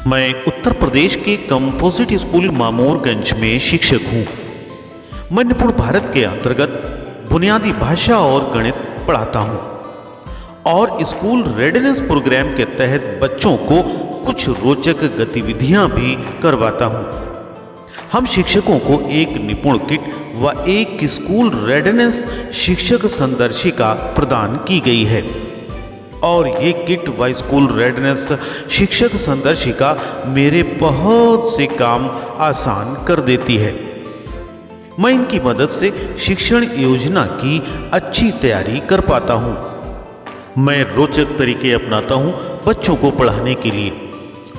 मैं उत्तर प्रदेश के composite school मामूरगंज में शिक्षक हूँ। मैं निपुण भारत के अंतर्गत बुनियादी भाषा और गणित पढ़ाता हूँ और स्कूल रेडनेस प्रोग्राम के तहत बच्चों को कुछ रोचक गतिविधियाँ भी करवाता हूँ। हम शिक्षकों को एक निपुण किट व एक स्कूल रेडनेस शिक्षक संदर्शिका प्रदान की गई है और ये किट व स्कूल रेडनेस शिक्षक संदर्शिका मेरे बहुत से काम आसान कर देती है। मैं इनकी मदद से शिक्षण योजना की अच्छी तैयारी कर पाता हूँ। मैं रोचक तरीके अपनाता हूँ बच्चों को पढ़ाने के लिए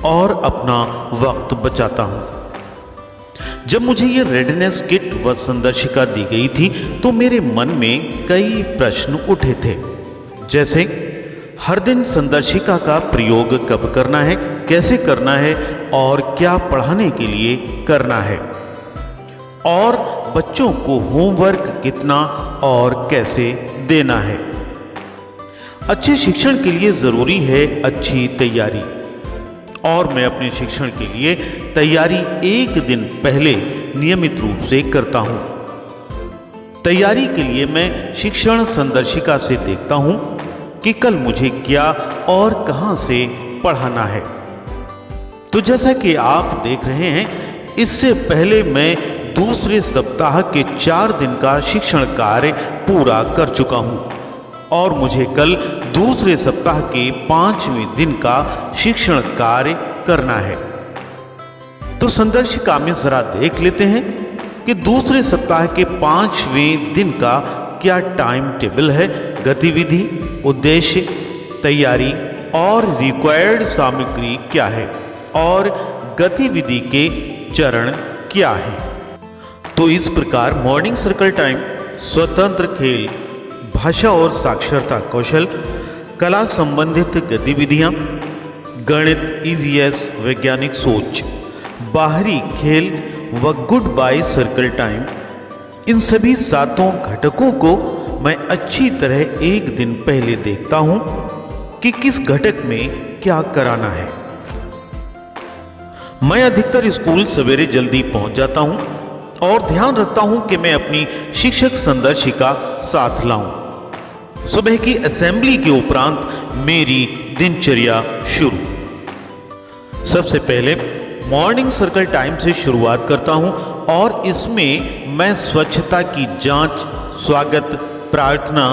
और अपना वक्त बचाता हूँ। जब मुझे ये रेडनेस किट व संदर्शिका दी गई थी तो मेरे मन में कई प्रश्न उठे थे, जैसे हर दिन संदर्शिका का प्रयोग कब करना है, कैसे करना है और क्या पढ़ाने के लिए करना है, और बच्चों को होमवर्क कितना और कैसे देना है। अच्छे शिक्षण के लिए ज़रूरी है अच्छी तैयारी और मैं अपने शिक्षण के लिए तैयारी एक दिन पहले नियमित रूप से करता हूँ। तैयारी के लिए मैं शिक्षण संदर्शिका से देखता हूँ कि कल मुझे क्या और कहाँ से पढ़ाना है। तो जैसा कि आप देख रहे हैं, इससे पहले मैं दूसरे सप्ताह के 4 दिन का शिक्षण कार्य पूरा कर चुका हूँ और मुझे कल दूसरे सप्ताह के 5वें दिन का शिक्षण कार्य करना है। तो संदर्शिका में जरा देख लेते हैं कि दूसरे सप्ताह के 5वें दिन का क्या टाइम टेबल है, गतिविधि, उद्देश्य, तैयारी और रिक्वायर्ड सामग्री क्या है और गतिविधि के चरण क्या है। तो इस प्रकार मॉर्निंग सर्कल टाइम, स्वतंत्र खेल, भाषा और साक्षरता कौशल, कला संबंधित गतिविधियां, गणित, ईवीएस, वैज्ञानिक सोच, बाहरी खेल व गुड बाय सर्कल टाइम, इन सभी 7 घटकों को मैं अच्छी तरह एक दिन पहले देखता हूं कि किस घटक में क्या कराना है। मैं अधिकतर स्कूल सवेरे जल्दी पहुंच जाता हूं और ध्यान रखता हूं कि मैं अपनी शिक्षक संदर्शिका साथ लाऊं। सुबह की असेंबली के उपरांत मेरी दिनचर्या शुरू। सबसे पहले मॉर्निंग सर्कल टाइम से शुरुआत करता हूं और इसमें मैं स्वच्छता की जांच, स्वागत, प्रार्थना,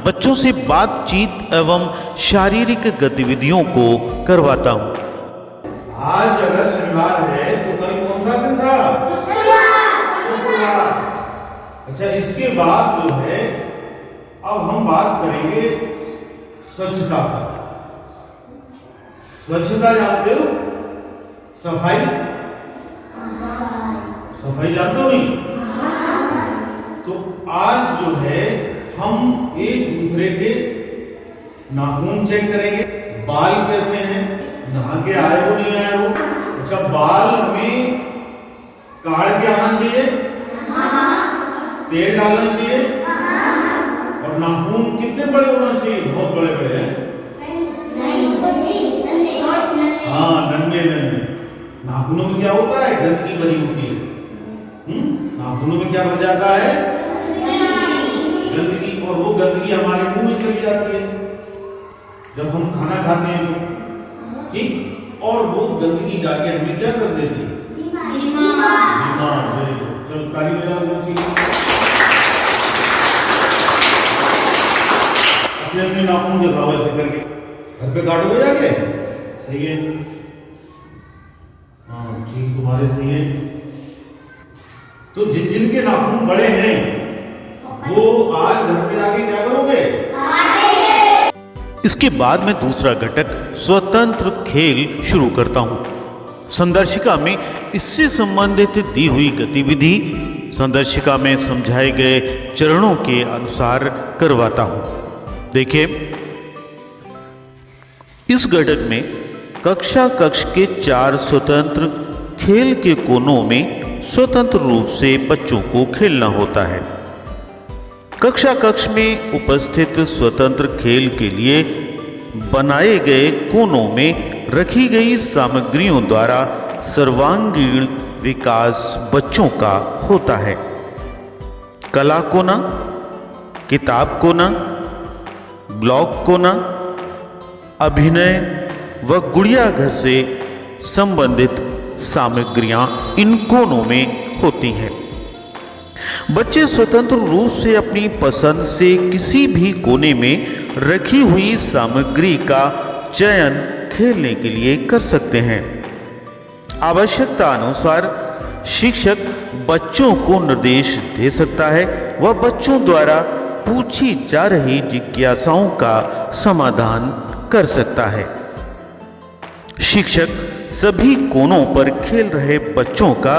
बच्चों से बातचीत एवं शारीरिक गतिविधियों को करवाता हूं। आज अगर शनिवार है तो कल कौन सा दिन था? शुक्रवार। अच्छा, इसके बाद जो है अब हम बात करेंगे स्वच्छता पर। स्वच्छता जानते हो? सफाई, सफाई जानते हो नहीं? तो आज जो है हम एक दूसरे के नाखून चेक करेंगे, बाल कैसे हैं, नहा के आए हो नहीं आए हो। अच्छा, बाल हमें काट के आना चाहिए, तेल डालना चाहिए, और नाखून कितने बड़े होना चाहिए? बहुत बड़े बड़े हैं। हाँ, नन्हे नन्हे। नाखूनों में क्या होता है? गंदगी भरी होती है। नाखूनों में क्या भर जाता है? गंदगी। और वो गंदगी हमारे मुंह में चली जाती है जब हम खाना खाते हैं तो, ठीक? और वो गंदगी जाके हमें क्या कर देती है? बीमार। चलो ताली बजाओ। अपने अपने नाखून दिखाओ ऐसे करके। घर पे काटोगे जाके? सही है। हाँ ठीक, तुम्हारे सही है। तो जिन जिन के नाखून बड़े हैं वो आज घर पे जाके क्या करोगे? इसके बाद मैं दूसरा घटक स्वतंत्र खेल शुरू करता हूं। संदर्शिका में इससे संबंधित दी हुई गतिविधि संदर्शिका में समझाए गए चरणों के अनुसार करवाता हूं। देखिए, इस घटक में कक्षा कक्ष के 4 स्वतंत्र खेल के कोनों में स्वतंत्र रूप से बच्चों को खेलना होता है। कक्षा कक्ष में उपस्थित स्वतंत्र खेल के लिए बनाए गए कोनों में रखी गई सामग्रियों द्वारा सर्वांगीण विकास बच्चों का होता है। कला कोना, किताब कोना, ब्लॉग कोना, अभिनय व गुड़िया घर से संबंधित सामग्रियां इन कोनों में होती हैं। बच्चे स्वतंत्र रूप से अपनी पसंद से किसी भी कोने में रखी हुई सामग्री का चयन खेलने के लिए कर सकते हैं। आवश्यकता अनुसार शिक्षक बच्चों को निर्देश दे सकता है व बच्चों द्वारा पूछी जा रही जिज्ञासाओं का समाधान कर सकता है। शिक्षक सभी कोनों पर खेल रहे बच्चों का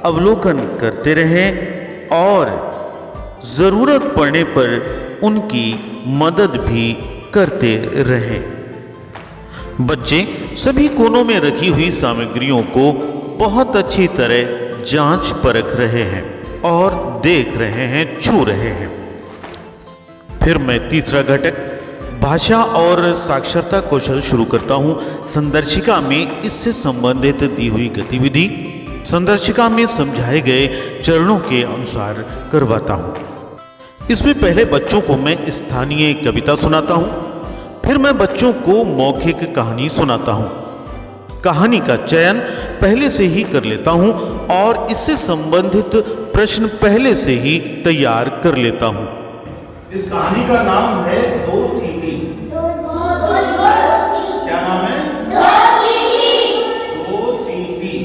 अवलोकन करते रहें और जरूरत पड़ने पर उनकी मदद भी करते रहें। बच्चे सभी कोनों में रखी हुई सामग्रियों को बहुत अच्छी तरह जांच परख रहे हैं और देख रहे हैं, छू रहे हैं। फिर मैं तीसरा घटक भाषा और साक्षरता कौशल शुरू करता हूं। संदर्शिका में इससे संबंधित दी हुई गतिविधि संदर्शिका में समझाए गए चरणों के अनुसार करवाता हूं। इसमें पहले बच्चों को मैं स्थानीय कविता सुनाता हूं, फिर मैं बच्चों को मौखिक कहानी सुनाता हूं। कहानी का चयन पहले से ही कर लेता हूं और इससे संबंधित प्रश्न पहले से ही तैयार कर लेता हूं। इस कहानी का नाम है दो चींटी। क्या नाम है? दो चींटी।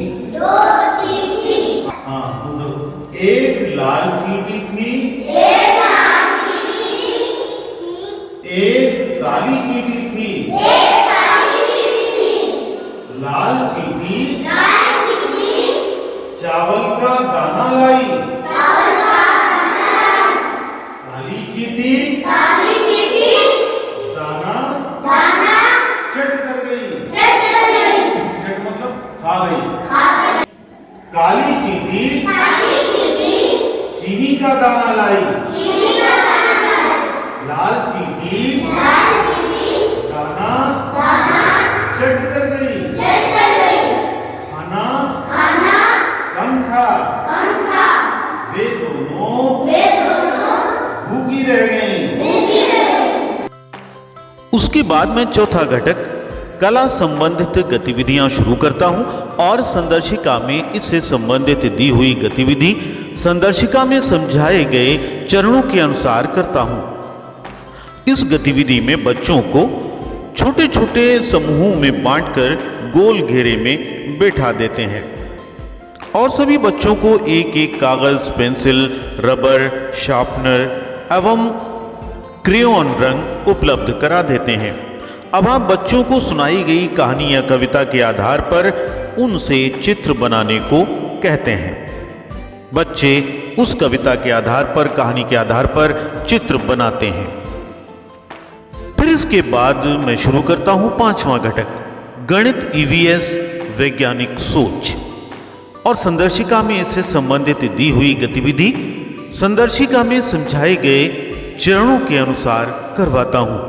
हाँ, तो एक लाल चींटी थी, एक काली चींटी थी। लाल चींटी चावल का दाना लाई, काली चींटी दाना चट कर गई। चट मतलब खा गई। काली चींटी चीनी का दाना लाई, लाल चींटी दाना चट कर गई। खाना कम था, वे दोनों भूखी रह गईं। उसके बाद मैं चौथा घटक कला संबंधित गतिविधियां शुरू करता हूं और संदर्शिका में इससे संबंधित दी हुई गतिविधि संदर्शिका में समझाए गए चरणों के अनुसार करता हूं। इस गतिविधि में बच्चों को छोटे छोटे समूहों में बांटकर गोल घेरे में बैठा देते हैं और सभी बच्चों को एक एक कागज, पेंसिल, रबर, शार्पनर एवं क्रेयॉन रंग उपलब्ध करा देते हैं। अब आप बच्चों को सुनाई गई कहानी या कविता के आधार पर उनसे चित्र बनाने को कहते हैं। बच्चे उस कविता के आधार पर, कहानी के आधार पर चित्र बनाते हैं। फिर इसके बाद मैं शुरू करता हूं पांचवा घटक गणित ईवीएस वैज्ञानिक सोच और संदर्शिका में इससे संबंधित दी हुई गतिविधि संदर्शिका में समझाए गए चरणों के अनुसार करवाता हूं।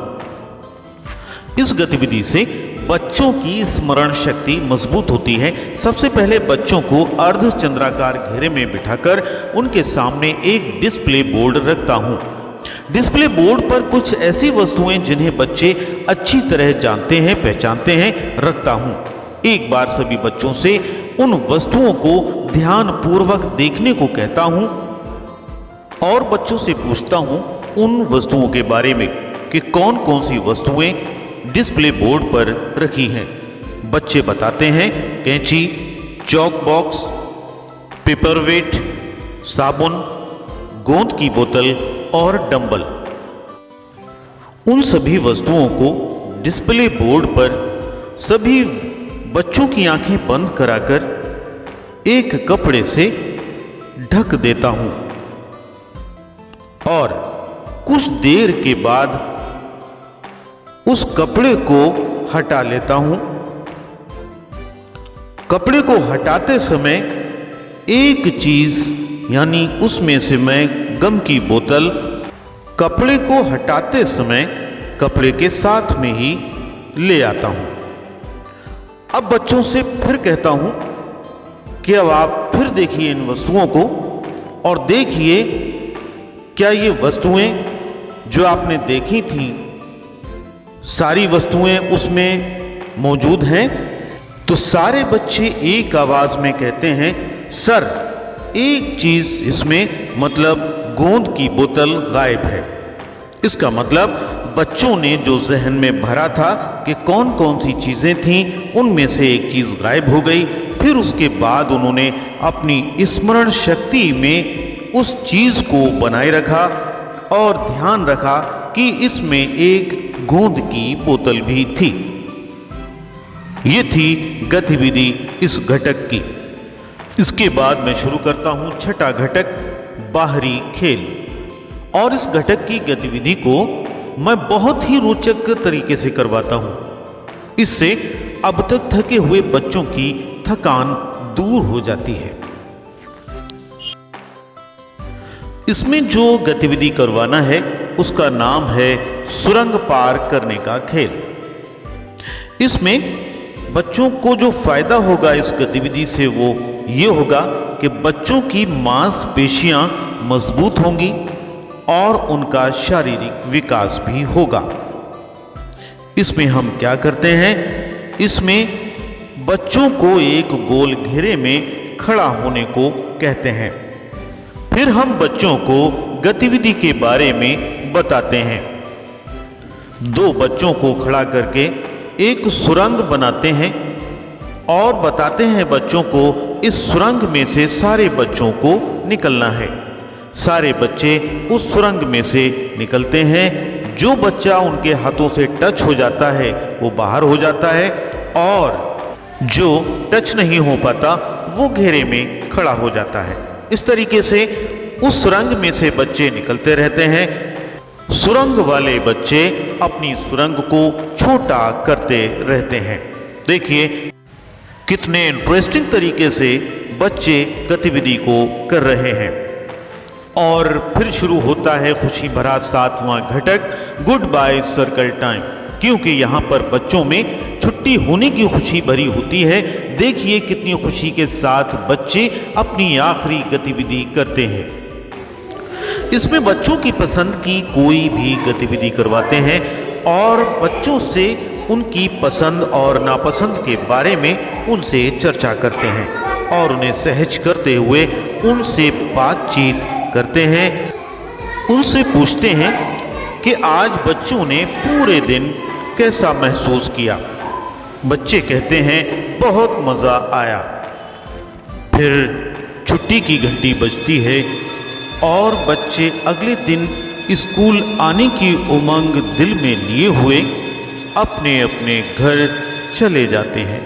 इस गतिविधि से बच्चों की स्मरण शक्ति मजबूत होती है। सबसे पहले बच्चों को अर्धचंद्राकार घेरे में बिठाकर उनके सामने एक डिस्प्ले बोर्ड रखता हूं। डिस्प्ले बोर्ड पर कुछ ऐसी वस्तुएं जिन्हें बच्चे अच्छी तरह जानते हैं, पहचानते हैं, रखता हूं। एक बार सभी बच्चों से उन वस्तुओं को ध्यानपूर्वक देखने को कहता हूं और बच्चों से पूछता हूं उन वस्तुओं के बारे में कि कौन कौन सी वस्तुएं डिस्प्ले बोर्ड पर रखी हैं। बच्चे बताते हैं कैंची, चॉक बॉक्स, पेपरवेट, साबुन, गोंद की बोतल और डंबल। उन सभी वस्तुओं को डिस्प्ले बोर्ड पर सभी बच्चों की आंखें बंद कराकर एक कपड़े से ढक देता हूं और कुछ देर के बाद उस कपड़े को हटा लेता हूं। कपड़े को हटाते समय एक चीज यानी उसमें से मैं गम की बोतल कपड़े को हटाते समय कपड़े के साथ में ही ले आता हूं। अब बच्चों से फिर कहता हूं कि अब आप फिर देखिए इन वस्तुओं को और देखिए क्या ये वस्तुएं जो आपने देखी थी सारी वस्तुएं उसमें मौजूद हैं। तो सारे बच्चे एक आवाज में कहते हैं सर एक चीज इसमें मतलब गोंद की बोतल गायब है। इसका मतलब बच्चों ने जो जहन में भरा था कि कौन कौन सी चीजें थीं उनमें से एक चीज गायब हो गई। फिर उसके बाद उन्होंने अपनी स्मरण शक्ति में उस चीज को बनाए रखा और ध्यान रखा कि इसमें एक गोंद की बोतल भी थी। ये थी गतिविधि इस घटक की। इसके बाद मैं शुरू करता हूं छठा घटक बाहरी खेल। और इस घटक की गतिविधि को मैं बहुत ही रोचक तरीके से करवाता हूं। इससे अब तक थके हुए बच्चों की थकान दूर हो जाती है। इसमें जो गतिविधि करवाना है उसका नाम है सुरंग पार करने का खेल। इसमें बच्चों को जो फायदा होगा इस गतिविधि से वो ये होगा कि बच्चों की मांसपेशियां मजबूत होंगी और उनका शारीरिक विकास भी होगा। इसमें हम क्या करते हैं, इसमें बच्चों को एक गोल घेरे में खड़ा होने को कहते हैं। फिर हम बच्चों को गतिविधि के बारे में बताते हैं। दो बच्चों को खड़ा करके एक सुरंग बनाते हैं और बताते हैं बच्चों को इस सुरंग में से सारे बच्चों को निकलना है। सारे बच्चे उस सुरंग में से निकलते हैं। जो बच्चा उनके हाथों से टच हो जाता है वो बाहर हो जाता है और जो टच नहीं हो पाता वो घेरे में खड़ा हो जाता है। इस तरीके से उस सुरंग में से बच्चे निकलते रहते हैं। सुरंग वाले बच्चे अपनी सुरंग को छोटा करते रहते हैं। देखिए कितने इंटरेस्टिंग तरीके से बच्चे गतिविधि को कर रहे हैं। और फिर शुरू होता है खुशी भरा सातवां घटक गुड बाय सर्कल टाइम, क्योंकि यहाँ पर बच्चों में छुट्टी होने की खुशी भरी होती है। देखिए कितनी खुशी के साथ बच्चे अपनी आखिरी गतिविधि करते हैं। इसमें बच्चों की पसंद की कोई भी गतिविधि करवाते हैं और bच्चों से उनकी पसंद और नापसंद के बारे में उनसे चर्चा करते हैं और उन्हें सहज करते हुए उनसे बातचीत करते हैं। उनसे पूछते हैं कि आज बच्चों ने पूरे दिन कैसा महसूस किया। बच्चे कहते हैं बहुत मज़ा आया। फिर छुट्टी की घंटी बजती है और बच्चे अगले दिन स्कूल आने की उमंग दिल में लिए हुए अपने अपने घर चले जाते हैं।